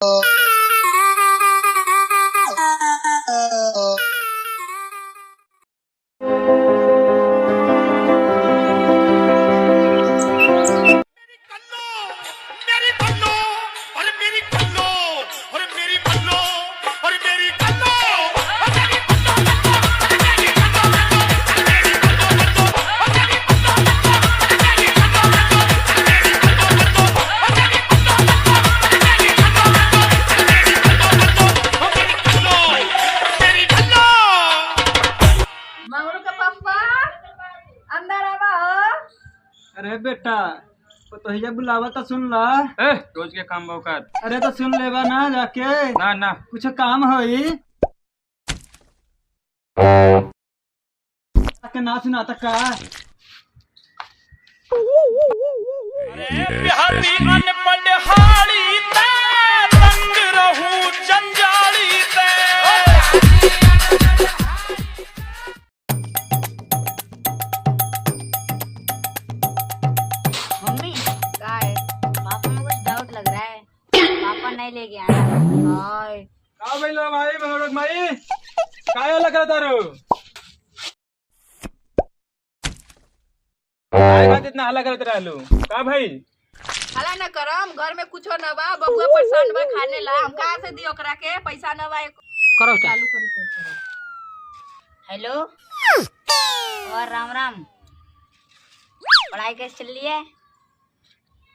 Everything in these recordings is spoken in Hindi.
अरे बेटा तो हिजा बुलावा तो सुन ला। रोज के काम बौकर। अरे तो सुन लेवा ना जाके। ना ना कुछ काम होई के ना सुना तक का। बिहारी अनपढ़ हाड़ी ते तंग रहूं जंजाली ते। मम्मी क्या है? पापा में कुछ डाउट लग रहा है। पापा नहीं लेके आया। हाय का भइलो भाई मनोरथ भाई काय लग रहा तारो। काय बात इतना हल्ला करत रहलो का भाई। हला न करम घर में कुछो न बा। बबुआ परेशान बा खाने ला। हम कहाँ से दियो ओकरा के पैसा न बा। करो चालू करी तो। हेलो और राम राम। पढ़ाई कैसे चल रही है?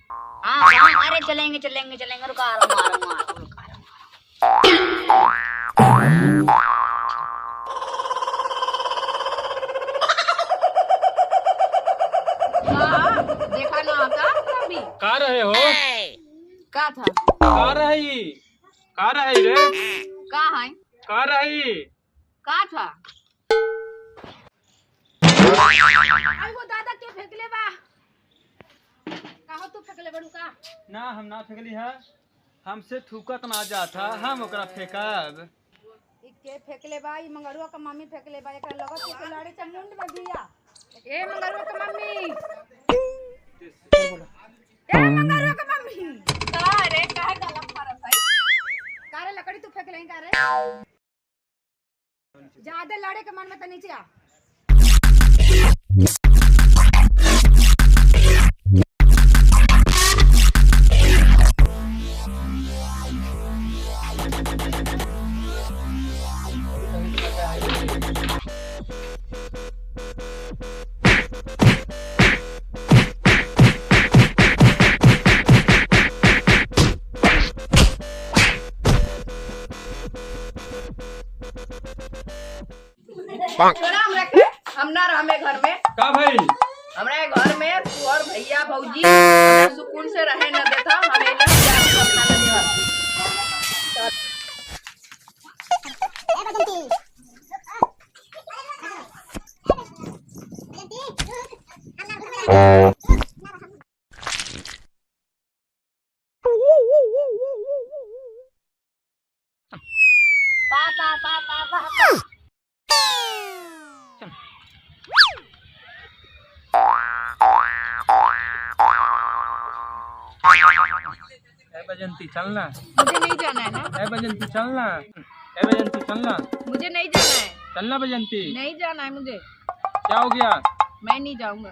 हाँ हाँ अरे चलेंगे चलेंगे चलेंगे। रुका आ रहा हूँ। देखा ना का अभी का रहे हो? का था? का रही? का रही रे? का है? का रही? का था? आई वो दादा के फेंकले बा। काहो तू फेंकले बड़ू का? ना हम ना फेंकली है। हमसे थूकत ना जाता हम ओकरा फेंकब। के फेंकले बा। ई मंगरुआ का मम्मी फेंकले बा। एकरा लगत के लाड़ी च मुंड में दिया। ए मंगरुआ का मम्मी। ए मंगरुआ का मम्मी। का रे काहे गलत मारत है? का रे लकड़ी तू फेंक लें का रे? ज्यादा लाड़े के मन में त नीचे आ। छोड़ा हमरा के। हम ना रहमे घर में। का भाई हमरे घर में तू और भैया भौजी हमरा सुकून से रहे न देता। हमें ना जाके अपना न घर। पापा पापा पापा बजंती चलना। मुझे नहीं जाना है ना। बजंती चलना। बजंती चलना। मुझे नहीं जाना है। चलना बजंती। नहीं जाना है मुझे। क्या हो गया? मैं नहीं जाऊंगा।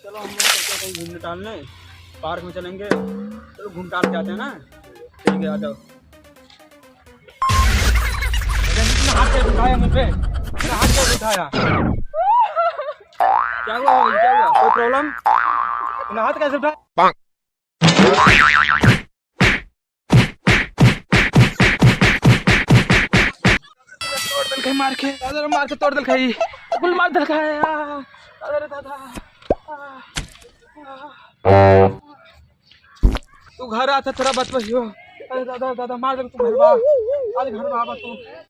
चलो हम लोग चलते हैं कहीं घूमने टहलने। पार्क में चलेंगे। चलो घूम टहल के आते हैं ना। ठीक है आ जाओ। हाथ कैसे उठाया मुझे? मेरा हाथ कैसे उठाया? क्या हुआ? क्या हुआ? कोई प्रॉब्लम? तूने हाथ कैसे उठाया? तोड़ दल खाई मार के तोड़ दल खाई। गुल मार दल खाए। अरे दादा तू घर आता थोड़ा बच बचियो। अरे दादा दादा मार दे तू घर बा। आज घर बा तू।